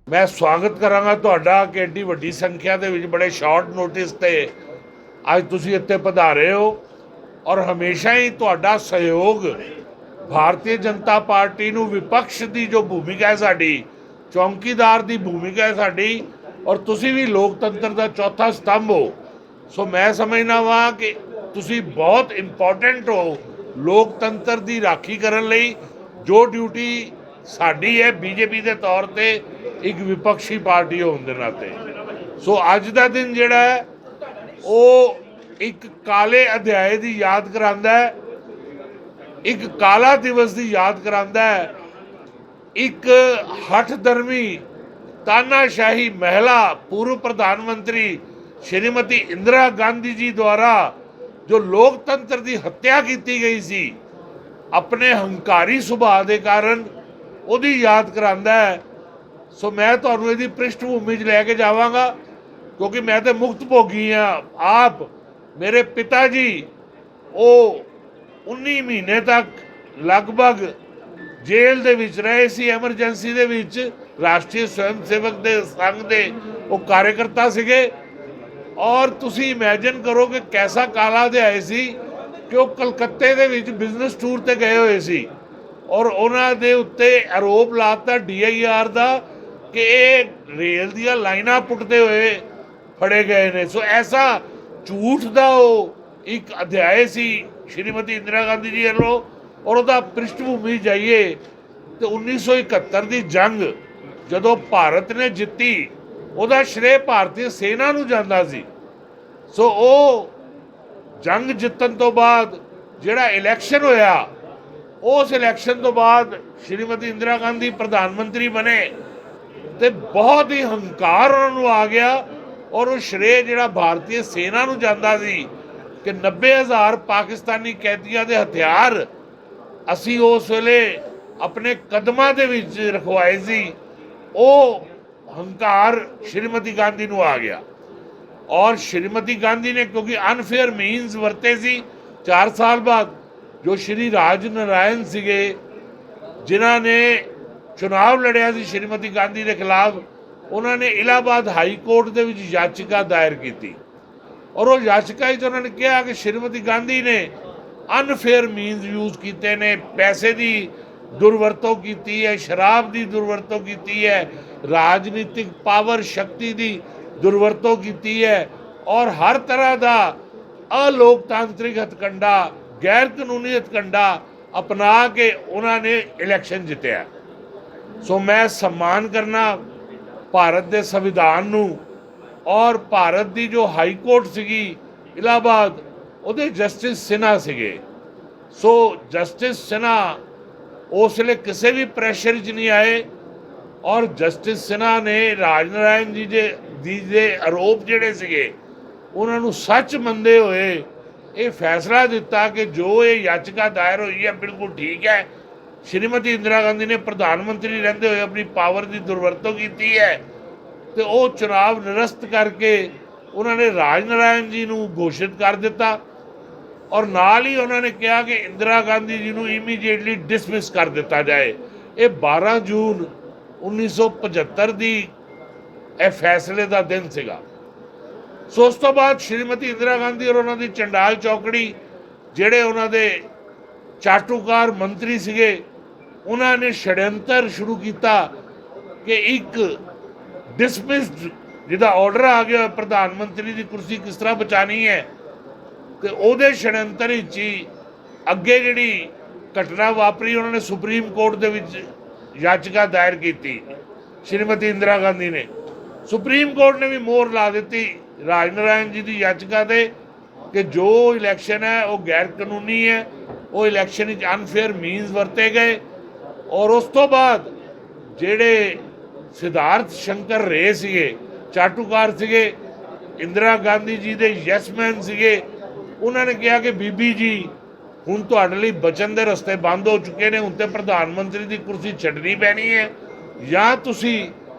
मैं स्वागत करांगा ਤੁਹਾਡਾ ਕਿ ਏਡੀ ਵੱਡੀ ਸੰਖਿਆ ਦੇ ਵਿੱਚ ਬੜੇ ਸ਼ਾਰਟ ਨੋਟਿਸ ਤੇ ਅੱਜ ਤੁਸੀਂ ਇੱਥੇ ਪਧਾਰੇ ਹੋ ਔਰ ਹਮੇਸ਼ਾ ਹੀ ਤੁਹਾਡਾ ਸਹਿਯੋਗ ਭਾਰਤੀ ਜਨਤਾ ਪਾਰਟੀ ਨੂੰ ਵਿਪਕਸ਼ ਦੀ ਜੋ ਭੂਮਿਕਾ ਹੈ ਸਾਡੀ ਚੌਂਕੀਦਾਰ ਦੀ ਭੂਮਿਕਾ ਹੈ ਸਾਡੀ ਔਰ ਤੁਸੀਂ ਵੀ ਲੋਕਤੰਤਰ ਦਾ ਚੌਥਾ ਸਤੰਭ ਹੋ। ਸੋ ਮੈਂ ਸਮਝਦਾ ਵਾਂ ਕਿ ਤੁਸੀਂ ਬਹੁਤ ਇੰਪੋਰਟੈਂਟ ਹੋ ਲੋਕਤੰਤਰ ਦੀ ਰਾਖੀ ਕਰਨ ਲਈ। ਜੋ ਡਿਊਟੀ ਸਾਡੀ ਹੈ ਬੀਜੇਪੀ ਦੇ ਤੌਰ ਤੇ ਇੱਕ ਵਿਪਕਸ਼ੀ ਪਾਰਟੀ ਹੋਣ ਦੇ ਨਾਤੇ। ਸੋ ਅੱਜ ਦਾ ਦਿਨ ਜਿਹੜਾ ਹੈ ਉਹ ਇੱਕ ਕਾਲੇ ਅਧਿਆਏ ਦੀ ਯਾਦ ਕਰਾਉਂਦਾ ਹੈ, ਇੱਕ ਕਾਲਾ ਦਿਵਸ ਦੀ ਯਾਦ ਕਰਾਉਂਦਾ ਹੈ, ਇੱਕ ਹੱਠ ਧਰਮੀ ਤਾਨਾਸ਼ਾਹੀ ਮਹਿਲਾ पूर्व प्रधानमंत्री श्रीमती इंदिरा गांधी जी द्वारा जो लोकतंत्र की हत्या की गई सी अपने हंकारी सुभाव के कारण ਉਹਦੀ याद करांदा है। सो मैं ਤੁਹਾਨੂੰ ਇਹਦੀ ਪ੍ਰਿਸ਼ਠਭੂਮੀ 'ਚ ਲੈ ਕੇ ਜਾਵਾਂਗਾ क्योंकि मैं तो मुक्त भोगी हाँ। आप मेरे पिता जी वो 19 महीने तक लगभग जेल ਦੇ ਵਿੱਚ ਰਹੇ ਸੀ, ਐਮਰਜੈਂਸੀ ਦੇ ਵਿੱਚ ਰਾਸ਼ਟਰੀ ਸਵੈਮ ਸੇਵਕ ਦੇ ਸੰਘ ਦੇ ਉਹ ਕਾਰਜਕਰਤਾ ਸੀਗੇ। ਔਰ ਤੁਸੀਂ ਇਮੇਜਿਨ ਕਰੋ ਕਿ ਕੈਸਾ ਕਾਲਾ ਅਧਿਆਇ ਸੀ ਕਿ ਉਹ ਕਲਕੱਤੇ ਦੇ ਵਿੱਚ ਬਿਜ਼ਨਸ ਟੂਰ ਤੇ ਗਏ ਹੋਏ ਸੀ ਔਰ ਉਹਨਾਂ ਦੇ ਉੱਤੇ ਆਰੋਪ ਲਾਤਾ DIR ਦਾ ਕਿ ਇਹ ਰੇਲ ਦੀਆਂ ਲਾਈਨਾਂ ਪੁੱਟਦੇ ਹੋਏ ਫੜੇ ਗਏ ਨੇ। ਸੋ ਐਸਾ ਝੂਠ ਦਾ ਉਹ ਇੱਕ ਅਧਿਆਇ ਸੀ ਸ਼੍ਰੀਮਤੀ ਇੰਦਰਾ ਗਾਂਧੀ ਜੀ ਵੱਲੋਂ। ਔਰ ਉਹਦਾ ਪ੍ਰਿਸ਼ਠਭੂਮੀ ਜਾਈਏ ਤੇ 1971 ਦੀ ਜੰਗ ਜਦੋਂ ਭਾਰਤ ਨੇ ਜਿੱਤੀ ਉਹਦਾ ਸ਼੍ਰੇ ਭਾਰਤੀ ਸੈਨਾ ਨੂੰ ਜਾਂਦਾ ਸੀ। ਸੋ ਉਹ ਜੰਗ ਜਿੱਤਣ ਤੋਂ ਬਾਅਦ ਜਿਹੜਾ ਇਲੈਕਸ਼ਨ ਹੋਇਆ ਉਸ ਇਲੈਕਸ਼ਨ ਤੋਂ ਬਾਅਦ ਸ਼੍ਰੀਮਤੀ ਇੰਦਰਾ ਗਾਂਧੀ ਪ੍ਰਧਾਨ ਮੰਤਰੀ ਬਣੇ ਤੇ ਬਹੁਤ ਹੀ ਹੰਕਾਰ ਉਹਨਾਂ ਨੂੰ ਆ ਗਿਆ ਔਰ ਉਹ ਸ਼੍ਰੇ ਜਿਹੜਾ ਭਾਰਤੀ ਸੈਨਾ ਨੂੰ ਜਾਂਦਾ ਸੀ ਕਿ 90,000 ਪਾਕਿਸਤਾਨੀ ਕੈਦੀਆਂ ਦੇ ਹਥਿਆਰ ਅਸੀਂ ਉਸ ਵੇਲੇ ਆਪਣੇ ਕਦਮਾਂ ਦੇ ਵਿੱਚ ਰਖਵਾਏ ਸੀ। ਉਹ ਹੰਕਾਰ ਸ਼੍ਰੀਮਤੀ ਗਾਂਧੀ ਨੂੰ ਆ ਗਿਆ ਔਰ ਸ਼੍ਰੀਮਤੀ ਗਾਂਧੀ ਨੇ ਕਿਉਂਕਿ ਅਨਫੇਅਰ ਮੀਨਸ ਵਰਤੇ ਸੀ 4 ਸਾਲ ਬਾਅਦ ਜੋ ਸ਼੍ਰੀ ਰਾਜ ਨਾਰਾਇਣ ਸੀਗੇ ਜਿਨ੍ਹਾਂ ਨੇ ਚੁਣਾਵ ਲੜਿਆ ਸੀ ਸ਼੍ਰੀਮਤੀ ਗਾਂਧੀ ਦੇ ਖਿਲਾਫ, ਉਹਨਾਂ ਨੇ ਇਲਾਹਾਬਾਦ ਹਾਈ ਕੋਰਟ ਦੇ ਵਿੱਚ ਯਾਚਿਕਾ ਦਾਇਰ ਕੀਤੀ ਔਰ ਉਹ ਯਾਚਿਕਾ 'ਚ ਉਹਨਾਂ ਨੇ ਕਿਹਾ ਕਿ ਸ਼੍ਰੀਮਤੀ ਗਾਂਧੀ ਨੇ ਅਨਫੇਅਰ ਮੀਨਸ ਯੂਜ਼ ਕੀਤੇ ਨੇ, ਪੈਸੇ ਦੀ ਦੁਰਵਰਤੋਂ ਕੀਤੀ ਹੈ, ਸ਼ਰਾਬ ਦੀ ਦੁਰਵਰਤੋਂ ਕੀਤੀ ਹੈ, ਰਾਜਨੀਤਿਕ ਪਾਵਰ ਸ਼ਕਤੀ ਦੀ ਦੁਰਵਰਤੋਂ ਕੀਤੀ ਹੈ ਔਰ ਹਰ ਤਰ੍ਹਾਂ ਦਾ ਅਲੋਕਤਾਂਤਰਿਕ ਹਥਕੰਡਾ ਗੈਰ ਕਾਨੂੰਨੀ ਹਥਕੰਡਾ ਅਪਣਾ ਕੇ ਉਹਨਾਂ ਨੇ ਇਲੈਕਸ਼ਨ ਜਿੱਤਿਆ। ਸੋ ਮੈਂ ਸਨਮਾਨ ਕਰਨਾ ਭਾਰਤ ਦੇ ਸੰਵਿਧਾਨ ਨੂੰ ਔਰ ਭਾਰਤ ਦੀ ਜੋ ਹਾਈ ਕੋਰਟ ਸੀਗੀ ਇਲਾਹਾਬਾਦ ਉਹਦੇ ਜਸਟਿਸ ਸਿਨਹਾ ਸੀਗੇ। ਸੋ ਜਸਟਿਸ ਸਿਨਹਾ ਉਸ ਵੇਲੇ ਕਿਸੇ ਵੀ ਪ੍ਰੈਸ਼ਰ 'ਚ ਨਹੀਂ ਆਏ ਔਰ ਜਸਟਿਸ ਸਿਨਹਾ ਨੇ ਰਾਜ ਨਾਰਾਇਣ ਜੀ ਦੇ ਆਰੋਪ ਜਿਹੜੇ ਸੀਗੇ ਉਹਨਾਂ ਨੂੰ ਸੱਚ ਮੰਨਦੇ ਹੋਏ ਇਹ ਫੈਸਲਾ ਦਿੱਤਾ ਕਿ ਜੋ ਇਹ ਯਾਚਿਕਾ ਦਾਇਰ ਹੋਈ ਹੈ ਬਿਲਕੁਲ ਠੀਕ ਹੈ। ਸ਼੍ਰੀਮਤੀ ਇੰਦਰਾ ਗਾਂਧੀ ਨੇ ਪ੍ਰਧਾਨ ਮੰਤਰੀ ਰਹਿੰਦੇ ਹੋਏ ਆਪਣੀ ਪਾਵਰ ਦੀ ਦੁਰਵਰਤੋਂ ਕੀਤੀ ਹੈ ਤੇ ਉਹ ਚੁਣਾਵ ਨਿਰਸਤ ਕਰਕੇ ਉਹਨਾਂ ਨੇ ਰਾਜ ਨਾਰਾਇਣ ਜੀ ਨੂੰ ਘੋਸ਼ਿਤ ਕਰ ਦਿੱਤਾ ਔਰ ਨਾਲ ਹੀ ਉਹਨਾਂ ਨੇ ਕਿਹਾ ਕਿ ਇੰਦਰਾ ਗਾਂਧੀ ਜੀ ਨੂੰ ਇਮੀਡੀਏਟਲੀ ਡਿਸਮਿਸ ਕਰ ਦਿੱਤਾ ਜਾਏ। ਇਹ 12 ਜੂਨ 1975 ਦੀ ਇਹ ਫੈਸਲੇ ਦਾ ਦਿਨ ਸੀਗਾ। ਸੋ ਉਸ ਤੋਂ ਬਾਅਦ ਸ਼੍ਰੀਮਤੀ ਇੰਦਰਾ ਗਾਂਧੀ ਔਰ ਉਹਨਾਂ ਦੀ ਚੰਡਾਲ ਚੌਕੜੀ ਜਿਹੜੇ ਉਹਨਾਂ ਦੇ ਚਾਟੂਕਾਰ ਮੰਤਰੀ ਸੀਗੇ ਉਹਨਾਂ ਨੇ ਛੜਯੰਤਰ ਸ਼ੁਰੂ ਕੀਤਾ ਕਿ ਇੱਕ ਡਿਸਮਿਸਡ ਜਿਹਦਾ ਆਰਡਰ ਆ ਗਿਆ ਪ੍ਰਧਾਨ ਮੰਤਰੀ ਦੀ ਕੁਰਸੀ ਕਿਸ ਤਰ੍ਹਾਂ ਬਚਾਉਣੀ ਹੈ ਤੇ ਉਹਦੇ ਛੜਯੰਤਰ ਵਿੱਚ ਹੀ ਅੱਗੇ ਜਿਹੜੀ ਘਟਨਾ ਵਾਪਰੀ ਉਹਨਾਂ ਨੇ ਸੁਪਰੀਮ ਕੋਰਟ ਦੇ ਵਿੱਚ ਯਾਚਿਕਾ ਦਾਇਰ ਕੀਤੀ ਸ਼੍ਰੀਮਤੀ ਇੰਦਰਾ ਗਾਂਧੀ ਨੇ। ਸੁਪਰੀਮ ਕੋਰਟ ਨੇ ਵੀ ਮੋਹਰ ਲਾ ਦਿੱਤੀ ਰਾਜ ਨਾਰਾਇਣ ਜੀ ਦੀ ਯਾਚਿਕਾ ਤੇ ਕਿ ਜੋ ਇਲੈਕਸ਼ਨ ਹੈ ਉਹ ਗੈਰ ਕਾਨੂੰਨੀ ਹੈ, ਉਹ ਇਲੈਕਸ਼ਨ ਵਿੱਚ ਅਨਫੇਅਰ ਮੀਨਸ ਵਰਤੇ ਗਏ ਔਰ ਉਸ ਤੋਂ ਬਾਅਦ ਜਿਹੜੇ ਸਿਧਾਰਥ ਸ਼ੰਕਰ ਰੇ ਸੀਗੇ ਚਾਟੂਕਾਰ ਸੀਗੇ ਇੰਦਰਾ ਗਾਂਧੀ ਜੀ ਦੇ ਯੈਸਮੈਨ ਸੀਗੇ ਉਹਨਾਂ ਨੇ ਕਿਹਾ ਕਿ ਬੀਬੀ ਜੀ ਹੁਣ ਤੁਹਾਡੇ ਲਈ ਬਚਣ ਦੇ ਰਸਤੇ ਬੰਦ ਹੋ ਚੁੱਕੇ ਨੇ, ਹੁਣ ਤੇ ਪ੍ਰਧਾਨ ਮੰਤਰੀ ਦੀ ਕੁਰਸੀ ਛੱਡਣੀ ਪੈਣੀ ਹੈ ਜਾਂ ਤੁਸੀਂ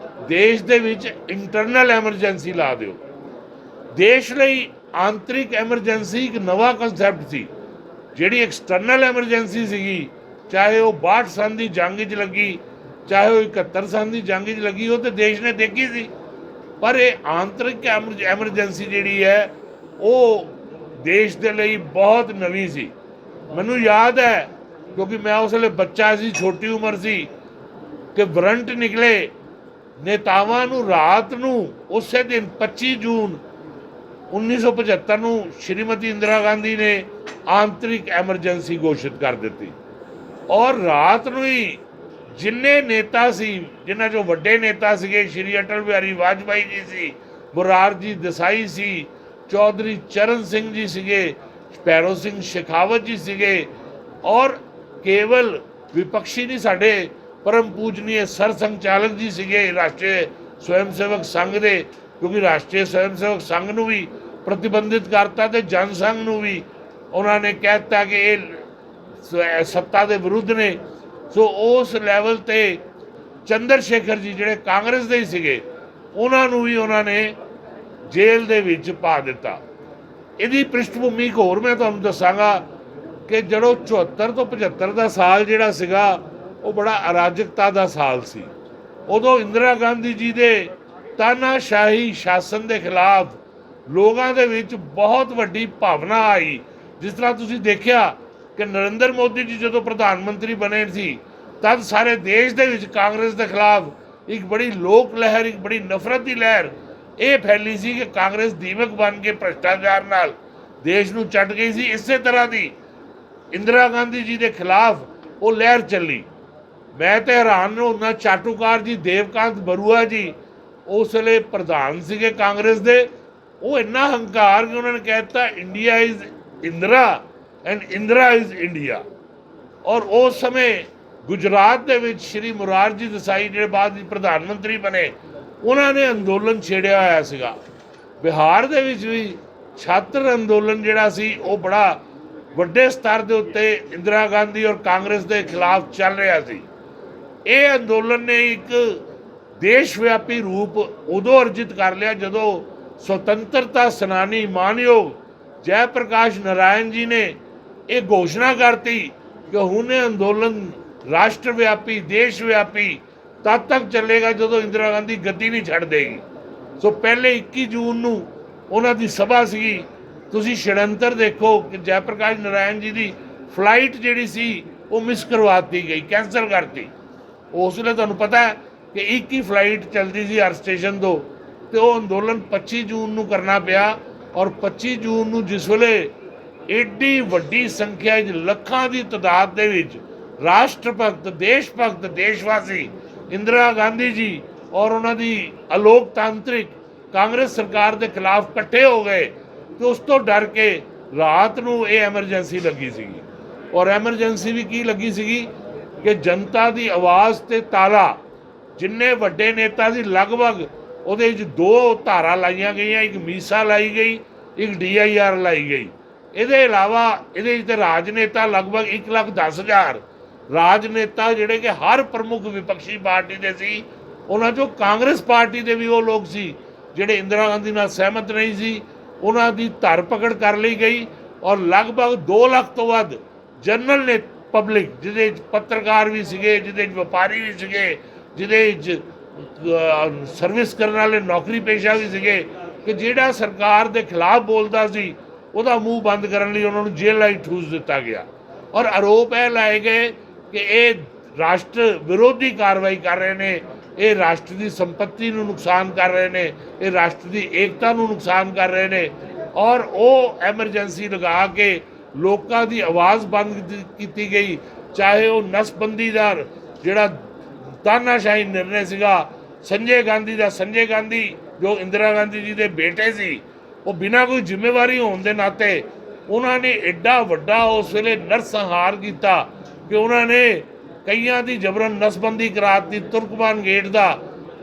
ਦੇਸ਼ ਦੇ ਵਿੱਚ ਇੰਟਰਨਲ ਐਮਰਜੈਂਸੀ ਲਾ ਦਿਓ। ਦੇਸ਼ ਲਈ ਆਂਤਰਿਕ ਐਮਰਜੈਂਸੀ ਇੱਕ ਨਵਾਂ ਕਨਸੈਪਟ ਸੀ। ਜਿਹੜੀ ਐਕਸਟਰਨਲ ਐਮਰਜੈਂਸੀ ਸੀਗੀ ਚਾਹੇ ਉਹ 62 ਸਾਲ ਦੀ ਜੰਗ 'ਚ ਲੱਗੀ ਚਾਹੇ ਉਹ 71 ਸਾਲ ਦੀ ਜੰਗ 'ਚ ਲੱਗੀ, ਉਹ ਤਾਂ ਦੇਸ਼ ਨੇ ਦੇਖੀ ਸੀ। ਪਰ ਇਹ ਆਂਤਰਿਕ ਐਮਰਜੈਂਸੀ ਜਿਹੜੀ ਹੈ ਉਹ ਦੇਸ਼ ਦੇ ਲਈ ਬਹੁਤ ਨਵੀਂ ਸੀ। ਮੈਨੂੰ ਯਾਦ ਹੈ, ਕਿਉਂਕਿ ਮੈਂ ਉਸ ਵੇਲੇ ਬੱਚਾ ਸੀ, ਛੋਟੀ ਉਮਰ ਸੀ, ਕਿ ਵਾਰੰਟ ਨਿਕਲੇ ਨੇਤਾਵਾਂ ਨੂੰ ਰਾਤ ਨੂੰ ਉਸੇ ਦਿਨ 25 ਜੂਨ 1975 ਨੂੰ ਸ਼੍ਰੀਮਤੀ ਇੰਦਰਾ ਗਾਂਧੀ ਨੇ ਆਂਤਰਿਕ ਐਮਰਜੈਂਸੀ ਘੋਸ਼ਿਤ ਕਰ ਦਿੱਤੀ। ਔਰ ਰਾਤ ਨੂੰ ਹੀ ਜਿੰਨੇ ਨੇਤਾ ਸੀ, ਜਿਨ੍ਹਾਂ 'ਚੋਂ ਵੱਡੇ ਨੇਤਾ ਸੀਗੇ, ਸ਼੍ਰੀ ਅਟਲ ਬਿਹਾਰੀ ਵਾਜਪਾਈ ਜੀ ਸੀ, ਮੁਰਾਰਜੀ ਦੇਸਾਈ ਸੀ, ਚੌਧਰੀ ਚਰਨ ਸਿੰਘ ਜੀ ਸੀਗੇ, ਭੈਰੋ ਸਿੰਘ ਸ਼ੇਖਾਵਤ ਜੀ ਸੀਗੇ, ਔਰ ਕੇਵਲ ਵਿਪਕਸ਼ੀ ਨਹੀਂ, ਸਾਡੇ ਪਰਮ ਪੂਜਨੀय ਸਰ ਸੰਚਾਲਕ ਜੀ ਸੀਗੇ ਰਾਸ਼ਟਰੀ ਸਵੈਮ ਸੇਵਕ ਸੰਘ ਦੇ, ਕਿਉਂਕਿ ਰਾਸ਼ਟਰੀ ਸਵੈਮ ਸੇਵਕ ਸੰਘ ਨੂੰ ਵੀ ਪ੍ਰਤੀਬੰਧਿਤ ਕਰਤਾ ਤੇ ਜਨ ਸੰਘ ਨੂੰ ਵੀ ਉਹਨਾਂ ਨੇ ਕਹਿ ਦਿੱਤਾ ਕਿ ਇਹ ਸੱਤਾ ਦੇ ਵਿਰੁੱਧ ਨੇ। ਸੋ ਉਸ ਲੈਵਲ ਤੇ ਚੰਦਰ ਸ਼ੇਖਰ ਜੀ ਜਿਹੜੇ ਕਾਂਗਰਸ ਦੇ ਹੀ ਸੀਗੇ, ਉਹਨਾਂ ਨੂੰ ਵੀ ਉਹਨਾਂ ਨੇ ਜੇਲ੍ਹ ਦੇ ਵਿੱਚ ਪਾ ਦਿੱਤਾ। ਇਹਦੀ ਪ੍ਰਿਸ਼ਠਭੂਮੀ ਇੱਕ ਹੋਰ ਮੈਂ ਤੁਹਾਨੂੰ ਦੱਸਾਂਗਾ ਕਿ ਜਦੋਂ 74 ਤੋਂ 75 ਦਾ ਸਾਲ ਜਿਹੜਾ ਸੀਗਾ ਉਹ ਬੜਾ ਅਰਾਜਕਤਾ ਦਾ ਸਾਲ ਸੀ। ਉਦੋਂ ਇੰਦਰਾ ਗਾਂਧੀ ਜੀ ਦੇ ਤਾਨਾਸ਼ਾਹੀ ਸ਼ਾਸਨ ਦੇ ਖਿਲਾਫ ਲੋਕਾਂ ਦੇ ਵਿੱਚ ਬਹੁਤ ਵੱਡੀ ਭਾਵਨਾ ਆਈ। ਜਿਸ ਤਰ੍ਹਾਂ ਤੁਸੀਂ ਦੇਖਿਆ ਕਿ ਨਰਿੰਦਰ ਮੋਦੀ ਜੀ ਜਦੋਂ ਪ੍ਰਧਾਨ ਮੰਤਰੀ ਬਣੇ ਸੀ, ਤਦ ਸਾਰੇ ਦੇਸ਼ ਦੇ ਵਿੱਚ ਕਾਂਗਰਸ ਦੇ ਖਿਲਾਫ ਇੱਕ ਬੜੀ ਲੋਕ ਲਹਿਰ, ਇੱਕ ਬੜੀ ਨਫ਼ਰਤ ਦੀ ਲਹਿਰ ਇਹ ਫੈਲੀ ਸੀ ਕਿ ਕਾਂਗਰਸ ਦੀਮਕ ਬਣ ਕੇ ਭ੍ਰਿਸ਼ਟਾਚਾਰ ਨਾਲ ਦੇਸ਼ ਨੂੰ ਚੱਟ ਗਈ ਸੀ। ਇਸੇ ਤਰ੍ਹਾਂ ਦੀ ਇੰਦਰਾ ਗਾਂਧੀ ਜੀ ਦੇ ਖਿਲਾਫ ਉਹ ਲਹਿਰ ਚੱਲੀ। ਮੈਂ ਤਾਂ ਹੈਰਾਨ ਹੁੰਦਾ, ਚਾਟੂਕਾਰ ਜੀ, ਦੇਵਕਾਂਤ ਬਰੂਆ ਜੀ ਉਸ ਵੇਲੇ ਪ੍ਰਧਾਨ ਸੀਗੇ ਕਾਂਗਰਸ ਦੇ, ਉਹ ਇੰਨਾ ਹੰਕਾਰ ਕਿ ਉਹਨਾਂ ਨੇ ਕਹਿ ਦਿੱਤਾ India is Indira and Indira is India. ਔਰ ਉਸ ਸਮੇਂ ਗੁਜਰਾਤ ਦੇ ਵਿੱਚ ਸ਼੍ਰੀ ਮੁਰਾਰਜੀ ਦੇਸਾਈ ਜਿਹੜੇ ਬਾਅਦ ਵਿੱਚ ਪ੍ਰਧਾਨ ਮੰਤਰੀ ਬਣੇ, ਉਹਨਾਂ ਨੇ ਅੰਦੋਲਨ ਛੇੜਿਆ ਹੋਇਆ ਸੀਗਾ। ਬਿਹਾਰ ਦੇ ਵਿੱਚ ਵੀ ਛਾਤਰ ਅੰਦੋਲਨ ਜਿਹੜਾ ਸੀ ਉਹ ਬੜਾ ਵੱਡੇ ਸਤਰ ਦੇ ਉੱਤੇ ਇੰਦਰਾ ਗਾਂਧੀ ਔਰ ਕਾਂਗਰਸ ਦੇ ਖਿਲਾਫ ਚੱਲ ਰਿਹਾ ਸੀ। ਇਹ ਅੰਦੋਲਨ ਨੇ ਇੱਕ ਦੇਸ਼ ਵਿਆਪੀ ਰੂਪ ਉਦੋਂ ਅਰਜਿਤ ਕਰ ਲਿਆ ਜਦੋਂ ਸੁਤੰਤਰਤਾ ਸੈਨਾਨੀ ਮਾਨਯੋਗ ਜੈ ਪ੍ਰਕਾਸ਼ ਨਾਰਾਇਣ ਜੀ ਨੇ ਇਹ ਘੋਸ਼ਣਾ ਕਰਤੀ ਕਿ ਹੁਣ ਇਹ ਅੰਦੋਲਨ ਰਾਸ਼ਟਰ ਵਿਆਪੀ, ਦੇਸ਼ ਵਿਆਪੀ ਤਦ ਤੱਕ ਚੱਲੇਗਾ ਜਦੋਂ ਇੰਦਰਾ ਗਾਂਧੀ ਗੱਦੀ ਨਹੀਂ ਛੱਡ ਦੇਗੀ। ਸੋ ਪਹਿਲੇ 21 ਜੂਨ ਨੂੰ ਉਹਨਾਂ ਦੀ ਸਭਾ ਸੀਗੀ। ਤੁਸੀਂ ਛੜੰਤਰ ਦੇਖੋ ਕਿ ਜੈ ਪ੍ਰਕਾਸ਼ ਨਾਰਾਇਣ ਜੀ ਦੀ ਫਲਾਈਟ ਜਿਹੜੀ ਸੀ ਉਹ ਮਿਸ ਕਰਵਾਤੀ ਗਈ, ਕੈਂਸਲ ਕਰਤੀ। ਉਸ ਵੇਲੇ ਤੁਹਾਨੂੰ ਪਤਾ ਹੈ ਕਿ ਇੱਕ ਹੀ ਫਲਾਈਟ ਚੱਲਦੀ ਸੀ ਹਰ ਸਟੇਸ਼ਨ ਤੋਂ, ਤੇ ਉਹ ਅੰਦੋਲਨ 25 ਜੂਨ ਨੂੰ ਕਰਨਾ ਪਿਆ। ਔਰ 25 ਜੂਨ ਨੂੰ ਜਿਸ ਵੇਲੇ ਏਡੀ ਵੱਡੀ ਸੰਖਿਆ 'ਚ ਲੱਖਾਂ ਦੀ ਤਾਦਾਦ ਦੇ ਵਿੱਚ ਰਾਸ਼ਟਰ ਭਗਤ, ਦੇਸ਼ ਭਗਤ, ਦੇਸ਼ਵਾਸੀ ਇੰਦਰਾ ਗਾਂਧੀ ਜੀ ਔਰ ਉਹਨਾਂ ਦੀ ਅਲੋਕਤਾਂਤਰਿਕ ਕਾਂਗਰਸ ਸਰਕਾਰ ਦੇ ਖਿਲਾਫ ਇਕੱਠੇ ਹੋ ਗਏ, ਤੇ ਉਸ ਤੋਂ ਡਰ ਕੇ ਰਾਤ ਨੂੰ ਇਹ ਐਮਰਜੈਂਸੀ ਲੱਗੀ ਸੀਗੀ। ਔਰ ਐਮਰਜੈਂਸੀ ਵੀ ਕੀ ਲੱਗੀ ਸੀਗੀ ਕਿ ਜਨਤਾ ਦੀ ਆਵਾਜ਼ ਤੇ ਤਾਲਾ, ਜਿੰਨੇ ਵੱਡੇ ਨੇਤਾ ਸੀ ਲਗਭਗ ਉਹਦੇ ਵਿੱਚ 2 ਧਾਰਾ ਲਾਈਆਂ ਗਈਆਂ, ਇੱਕ ਮੀਸਾ ਲਾਈ ਗਈ, ਇੱਕ DIR ਲਾਈ ਗਈ। ਇਹਦੇ ਇਲਾਵਾ ਇਹਦੇ ਵਿੱਚ ਰਾਜਨੇਤਾ ਲਗਭਗ 1,10,000 ਰਾਜਨੇਤਾ ਜਿਹੜੇ ਕਿ ਹਰ ਪ੍ਰਮੁੱਖ ਵਿਪਕਸ਼ੀ ਪਾਰਟੀ ਦੇ ਸੀ, ਉਹਨਾਂ 'ਚੋਂ ਕਾਂਗਰਸ ਪਾਰਟੀ ਦੇ ਵੀ ਉਹ ਲੋਕ ਸੀ ਜਿਹੜੇ ਇੰਦਰਾ ਗਾਂਧੀ ਨਾਲ ਸਹਿਮਤ ਨਹੀਂ ਸੀ, ਉਹਨਾਂ ਦੀ ਧਰ ਪਕੜ ਕਰ ਲਈ ਗਈ। ਔਰ ਲਗਭਗ 2 ਲੱਖ ਤੋਂ ਵੱਧ ਜਨਰਲ ਨੇ ਪਬਲਿਕ, ਜਿਹਦੇ 'ਚ ਪੱਤਰਕਾਰ ਵੀ ਸੀਗੇ, ਜਿਹਦੇ 'ਚ ਵਪਾਰੀ ਵੀ ਸੀਗੇ, ਜਿਹਦੇ 'ਚ ਸਰਵਿਸ ਕਰਨ ਵਾਲੇ ਨੌਕਰੀ ਪੇਸ਼ਾ ਵੀ ਸੀਗੇ, ਕਿ ਜਿਹੜਾ ਸਰਕਾਰ ਦੇ ਖਿਲਾਫ ਬੋਲਦਾ ਸੀ ਉਹਦਾ ਮੂੰਹ ਬੰਦ ਕਰਨ ਲਈ ਉਹਨਾਂ ਨੂੰ ਜੇਲ੍ਹਾਂ 'ਚ ਠੂਸ ਦਿੱਤਾ ਗਿਆ। ਔਰ ਆਰੋਪ ਇਹ ਲਾਏ ਗਏ ਕਿ ਇਹ ਰਾਸ਼ਟਰ ਵਿਰੋਧੀ ਕਾਰਵਾਈ ਕਰ ਰਹੇ ਨੇ, ਇਹ ਰਾਸ਼ਟਰ ਦੀ ਸੰਪत्ति ਨੂੰ ਨੁਕਸਾਨ ਕਰ ਰਹੇ ਨੇ, ਇਹ ਰਾਸ਼ਟਰ ਦੀ ਏਕਤਾ ਨੂੰ ਨੁਕਸਾਨ ਕਰ ਰਹੇ ਨੇ। ਔਰ ਉਹ ਐਮਰਜੈਂਸੀ ਲਗਾ ਕੇ ਲੋਕਾਂ ਦੀ ਆਵਾਜ਼ ਬੰਦ ਕੀਤੀ ਗਈ, ਚਾਹੇ ਉਹ ਨਸਬੰਦੀ ਦਾ ਜਿਹੜਾ ਤਾਨਾਸ਼ਾਹੀ ਨਿਰਣੇ ਸੀਗਾ ਸੰਜੇ ਗਾਂਧੀ ਦਾ। ਸੰਜੇ ਗਾਂਧੀ ਜੋ ਇੰਦਰਾ ਗਾਂਧੀ ਜੀ ਦੇ ਬੇਟੇ ਸੀ, ਉਹ ਬਿਨਾਂ ਕੋਈ ਜ਼ਿੰਮੇਵਾਰੀ ਹੋਣ ਦੇ ਨਾਤੇ ਉਹਨਾਂ ਨੇ ਐਡਾ ਵੱਡਾ ਉਸ ਵੇਲੇ ਨਰਸੰਹਾਰ ਕੀਤਾ ਕਿ ਉਹਨਾਂ ਨੇ ਕਈਆਂ ਦੀ ਜਬਰਨ ਨਸਬੰਦੀ ਕਰਾ ਦਿੱਤੀ। ਤੁਰਕਮਾਨ ਗੇਟ ਦਾ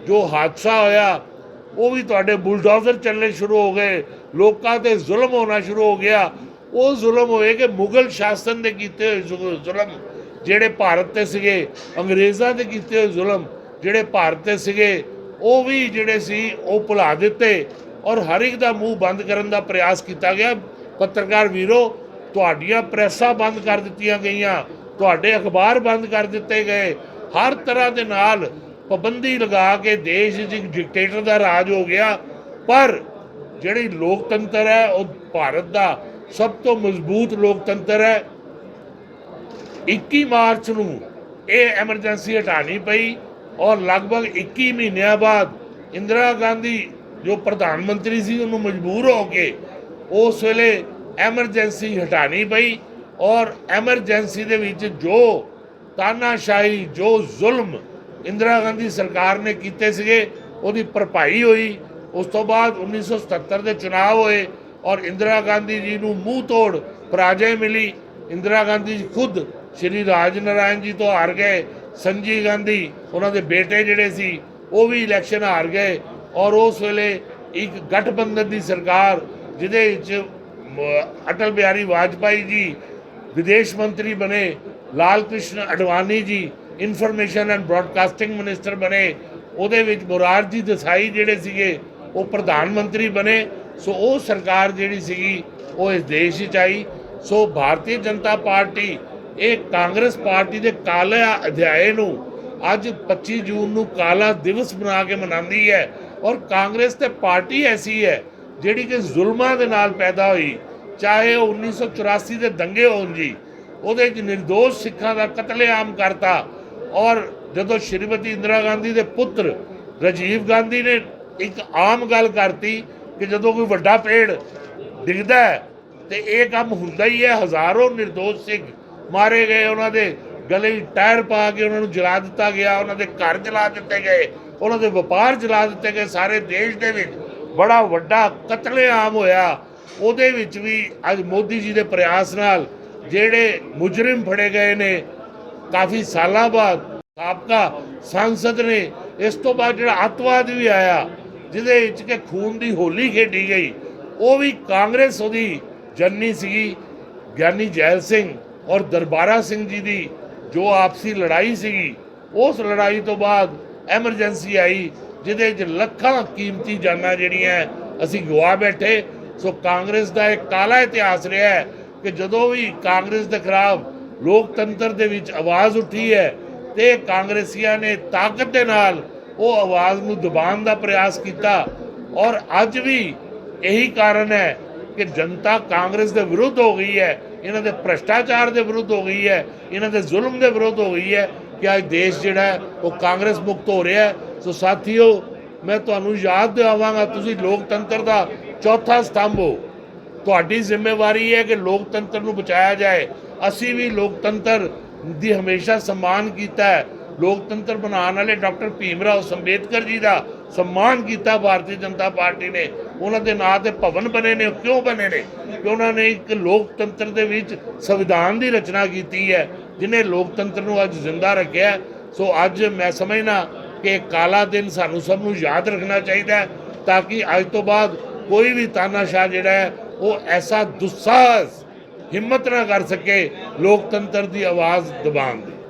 ਜੋ ਹਾਦਸਾ ਹੋਇਆ, ਉਹ ਵੀ ਤੁਹਾਡੇ ਬੁਲਡੋਜ਼ਰ ਚੱਲਣੇ ਸ਼ੁਰੂ ਹੋ ਗਏ, ਲੋਕਾਂ 'ਤੇ ਜ਼ੁਲਮ ਹੋਣਾ ਸ਼ੁਰੂ ਹੋ ਗਿਆ। ਉਹ ਜ਼ੁਲਮ ਹੋਏ ਕਿ ਮੁਗਲ ਸ਼ਾਸਨ ਦੇ ਕੀਤੇ ਹੋਏ ਜ਼ੁਲਮ ਜਿਹੜੇ ਭਾਰਤ 'ਤੇ ਸੀਗੇ, ਅੰਗਰੇਜ਼ਾਂ ਦੇ ਕੀਤੇ ਹੋਏ ਜ਼ੁਲਮ ਜਿਹੜੇ ਭਾਰਤ 'ਤੇ ਸੀਗੇ, ਉਹ ਵੀ ਜਿਹੜੇ ਸੀ ਉਹ ਭੁਲਾ ਦਿੱਤੇ। ਔਰ ਹਰ ਇੱਕ ਦਾ ਮੂੰਹ ਬੰਦ ਕਰਨ ਦਾ ਪ੍ਰਯਾਸ ਕੀਤਾ ਗਿਆ। ਪੱਤਰਕਾਰ ਵੀਰੋ, ਤੁਹਾਡੀਆਂ ਪ੍ਰੈਸਾਂ ਬੰਦ ਕਰ ਦਿੱਤੀਆਂ ਗਈਆਂ, ਤੁਹਾਡੇ ਅਖਬਾਰ ਬੰਦ ਕਰ ਦਿੱਤੇ ਗਏ, ਹਰ ਤਰ੍ਹਾਂ ਦੇ ਨਾਲ ਪਾਬੰਦੀ ਲਗਾ ਕੇ ਦੇਸ਼ 'ਚ ਇੱਕ ਡਿਕਟੇਟਰ ਦਾ ਰਾਜ ਹੋ ਗਿਆ। ਪਰ ਜਿਹੜੀ ਲੋਕਤੰਤਰ ਹੈ ਉਹ ਭਾਰਤ ਦਾ ਸਭ ਤੋਂ ਮਜ਼ਬੂਤ ਲੋਕਤੰਤਰ ਹੈ। 21 ਮਾਰਚ ਨੂੰ ਇਹ ਐਮਰਜੈਂਸੀ ਹਟਾਣੀ ਪਈ ਔਰ ਲਗਭਗ 21 ਮਹੀਨਿਆਂ ਬਾਅਦ ਇੰਦਰਾ ਗਾਂਧੀ ਜੋ ਪ੍ਰਧਾਨ ਮੰਤਰੀ ਸੀ ਉਹਨੂੰ ਮਜਬੂਰ ਹੋ ਕੇ ਉਸ ਵੇਲੇ ਐਮਰਜੈਂਸੀ ਹਟਾਣੀ ਪਈ ਔਰ ਐਮਰਜੈਂਸੀ ਦੇ ਵਿੱਚ ਜੋ ਤਾਨਾਸ਼ਾਹੀ ਜੋ ਜ਼ੁਲਮ ਇੰਦਰਾ ਗਾਂਧੀ ਸਰਕਾਰ ਨੇ ਕੀਤੇ ਸੀਗੇ ਉਹਦੀ ਭਰਪਾਈ ਹੋਈ। ਉਸ ਤੋਂ ਬਾਅਦ 1977 ਦੇ ਚੁਣਾਵ ਹੋਏ ਔਰ ਇੰਦਰਾ ਗਾਂਧੀ ਜੀ ਨੂੰ ਮੂੰਹ ਤੋੜ ਪਰਾਜੈ ਮਿਲੀ। ਇੰਦਰਾ ਗਾਂਧੀ ਜੀ ਖੁਦ ਸ਼੍ਰੀ ਰਾਜ ਨਾਰਾਇਣ ਜੀ ਤੋਂ ਹਾਰ ਗਏ। ਸੰਜੀਵ ਗਾਂਧੀ ਉਹਨਾਂ ਦੇ ਬੇਟੇ ਜਿਹੜੇ ਸੀ ਉਹ ਵੀ ਇਲੈਕਸ਼ਨ ਹਾਰ ਗਏ ਔਰ ਉਸ ਵੇਲੇ ਇੱਕ ਗਠਬੰਧਨ ਦੀ ਸਰਕਾਰ ਜਿਹਦੇ ਵਿੱਚ ਅਟਲ ਬਿਹਾਰੀ ਵਾਜਪਾਈ ਜੀ ਵਿਦੇਸ਼ ਮੰਤਰੀ ਬਣੇ, ਲਾਲ ਕ੍ਰਿਸ਼ਨ ਅਡਵਾਨੀ ਜੀ ਇਨਫੋਰਮੇਸ਼ਨ ਐਂਡ ਬ੍ਰੌਡਕਾਸਟਿੰਗ ਮਿਨਿਸਟਰ ਬਣੇ, ਉਹਦੇ ਵਿੱਚ ਮੁਰਾਰਜੀ ਦੇਸਾਈ ਜਿਹੜੇ ਸੀਗੇ ਉਹ ਪ੍ਰਧਾਨ ਮੰਤਰੀ ਬਣੇ। ਸੋ ਉਹ ਸਰਕਾਰ ਜਿਹੜੀ ਸੀਗੀ ਉਹ ਇਸ ਦੇਸ਼ ਵਿੱਚ ਆਈ। ਸੋ ਭਾਰਤੀ ਜਨਤਾ ਪਾਰਟੀ ਇਹ ਕਾਂਗਰਸ ਪਾਰਟੀ ਦੇ ਕਾਲੇ ਅਧਿਆਏ ਨੂੰ ਅੱਜ 25 ਜੂਨ ਨੂੰ ਕਾਲਾ ਦਿਵਸ ਬਣਾ ਕੇ ਮਨਾਉਂਦੀ ਹੈ ਔਰ ਕਾਂਗਰਸ ਤੇ ਪਾਰਟੀ ਐਸੀ ਹੈ ਜਿਹੜੀ ਕਿ ਜ਼ੁਲਮਾਂ ਦੇ ਨਾਲ ਪੈਦਾ ਹੋਈ, ਚਾਹੇ ਉਹ 1984 ਦੇ ਦੰਗੇ ਹੋਣ ਜੀ, ਉਹਦੇ 'ਚ ਨਿਰਦੋਸ਼ ਸਿੱਖਾਂ ਦਾ ਕਤਲੇਆਮ ਕਰਤਾ ਔਰ ਜਦੋਂ ਸ਼੍ਰੀਮਤੀ ਇੰਦਰਾ ਗਾਂਧੀ ਦੇ ਪੁੱਤਰ ਰਾਜੀਵ ਗਾਂਧੀ ਨੇ ਇੱਕ ਆਮ ਗੱਲ ਕਰਤੀ ਕਿ ਜਦੋਂ ਕੋਈ ਵੱਡਾ ਪੇੜ ਡਿੱਗਦਾ ਹੈ ਤੇ ਇਹ ਕੰਮ ਹੁੰਦਾ ਹੀ ਹੈ। ਹਜ਼ਾਰਾਂ ਨਿਰਦੋਸ਼ ਸਿੱਖ ਮਾਰੇ ਗਏ, ਉਹਨਾਂ ਦੇ ਗਲੇ ਟਾਇਰ ਪਾ ਕੇ ਉਹਨਾਂ ਨੂੰ ਜਲਾ ਦਿੱਤਾ ਗਿਆ, ਉਹਨਾਂ ਦੇ ਘਰ ਜਲਾ ਦਿੱਤੇ ਗਏ, ਉਹਨਾਂ ਦੇ ਵਪਾਰ ਜਲਾ ਦਿੱਤੇ ਗਏ। ਸਾਰੇ ਦੇਸ਼ ਦੇ ਵਿੱਚ ਬੜਾ ਵੱਡਾ ਕਤਲੇਆਮ ਹੋਇਆ। ਉਹਦੇ ਵਿੱਚ ਵੀ ਅੱਜ ਮੋਦੀ ਜੀ ਦੇ ਪ੍ਰਯਾਸ ਨਾਲ ਜਿਹੜੇ ਮੁਜਰਮ ਫੜੇ ਗਏ ਨੇ ਕਾਫੀ ਸਾਲਾਂ ਬਾਅਦ, ਸਾਬਕਾ ਸੰਸਦ ਨੇ, ਇਸ ਤੋਂ ਬਾਅਦ ਜਿਹੜਾ ਅੱਤਵਾਦ ਵੀ ਆਇਆ ਜਿਹਦੇ ਵਿੱਚ ਕਿ ਖੂਨ ਦੀ ਹੋਲੀ ਖੇਡੀ ਗਈ, ਉਹ ਵੀ ਕਾਂਗਰਸ ਉਹਦੀ ਜਨਨੀ ਸੀਗੀ। ਗਿਆਨੀ ਜੈਲ ਸਿੰਘ ਔਰ ਦਰਬਾਰਾ ਸਿੰਘ ਜੀ ਦੀ ਜੋ ਆਪਸੀ ਲੜਾਈ ਸੀਗੀ, ਉਸ ਲੜਾਈ ਤੋਂ ਬਾਅਦ ਐਮਰਜੈਂਸੀ ਆਈ ਜਿਹਦੇ 'ਚ ਲੱਖਾਂ ਕੀਮਤੀ ਜਾਨਾਂ ਜਿਹੜੀਆਂ ਅਸੀਂ ਗਵਾ ਬੈਠੇ। ਸੋ ਕਾਂਗਰਸ ਦਾ ਇੱਕ ਕਾਲਾ ਇਤਿਹਾਸ ਰਿਹਾ ਹੈ ਕਿ ਜਦੋਂ ਵੀ ਕਾਂਗਰਸ ਦੇ ਖਿਲਾਫ ਲੋਕਤੰਤਰ ਦੇ ਵਿੱਚ ਆਵਾਜ਼ ਉੱਠੀ ਹੈ ਤੇ ਕਾਂਗਰਸੀਆਂ ਨੇ ਤਾਕਤ ਦੇ ਨਾਲ ਉਹ ਆਵਾਜ਼ ਨੂੰ ਦਬਾਉਣ ਦਾ ਪ੍ਰਯਾਸ ਕੀਤਾ ਔਰ ਅੱਜ ਵੀ ਇਹੀ ਕਾਰਨ ਹੈ ਕਿ ਜਨਤਾ ਕਾਂਗਰਸ ਦੇ ਵਿਰੁੱਧ ਹੋ ਗਈ ਹੈ, ਇਹਨਾਂ ਦੇ ਭ੍ਰਿਸ਼ਟਾਚਾਰ ਦੇ ਵਿਰੁੱਧ ਹੋ ਗਈ ਹੈ, ਇਹਨਾਂ ਦੇ ਜ਼ੁਲਮ ਦੇ ਵਿਰੁੱਧ ਹੋ ਗਈ ਹੈ ਕਿ ਅੱਜ ਦੇਸ਼ ਜਿਹੜਾ ਹੈ ਉਹ ਕਾਂਗਰਸ ਮੁਕਤ ਹੋ ਰਿਹਾ ਹੈ। ਸੋ ਸਾਥੀਓ, ਮੈਂ ਤੁਹਾਨੂੰ ਯਾਦ ਦਿਵਾਵਾਂਗਾ, ਤੁਸੀਂ ਲੋਕਤੰਤਰ ਦਾ ਚੌਥਾ ਸਤੰਭ ਹੋ। ਤੁਹਾਡੀ ਜ਼ਿੰਮੇਵਾਰੀ ਹੈ ਕਿ ਲੋਕਤੰਤਰ ਨੂੰ ਬਚਾਇਆ ਜਾਏ। ਅਸੀਂ ਵੀ ਲੋਕਤੰਤਰ ਦੀ ਹਮੇਸ਼ਾ ਸਨਮਾਨ ਕੀਤਾ ਹੈ। ਲੋਕਤੰਤਰ ਬਣਾਉਣ ਵਾਲੇ ਡਾਕਟਰ ਭੀਮ ਰਾਓ ਅੰਬੇਦਕਰ ਜੀ ਦਾ ਸਨਮਾਨ ਕੀਤਾ ਭਾਰਤੀ ਜਨਤਾ ਪਾਰਟੀ ਨੇ। ਉਹਨਾਂ ਦੇ ਨਾਂ ਤੇ ਭਵਨ ਬਣੇ ਨੇ। ਕਿਉਂ ਬਣੇ ਨੇ? ਕਿ ਉਹਨਾਂ ਨੇ ਇੱਕ ਲੋਕਤੰਤਰ ਦੇ ਵਿੱਚ ਸੰਵਿਧਾਨ ਦੀ ਰਚਨਾ ਕੀਤੀ ਹੈ ਜਿਹਨੇ ਲੋਕਤੰਤਰ ਨੂੰ ਅੱਜ ਜ਼ਿੰਦਾ ਰੱਖਿਆ। ਸੋ ਅੱਜ ਮੈਂ ਸਮਝਣਾ ਕਿ ਕਾਲਾ ਦਿਨ ਸਾਨੂੰ ਸਭ ਨੂੰ ਯਾਦ ਰੱਖਣਾ ਚਾਹੀਦਾ ਹੈ ਤਾਂ ਕਿ ਅੱਜ ਤੋਂ ਬਾਅਦ ਕੋਈ ਵੀ ਤਾਨਾਸ਼ਾਹ ਜਿਹੜਾ ਹੈ ਉਹ ਐਸਾ ਦੁঃਸਾਹਸ ਹਿੰਮਤ ਨਾ ਕਰ ਸਕੇ ਲੋਕਤੰਤਰ ਦੀ ਆਵਾਜ਼ ਦਬਾਉਣ ਦੀ।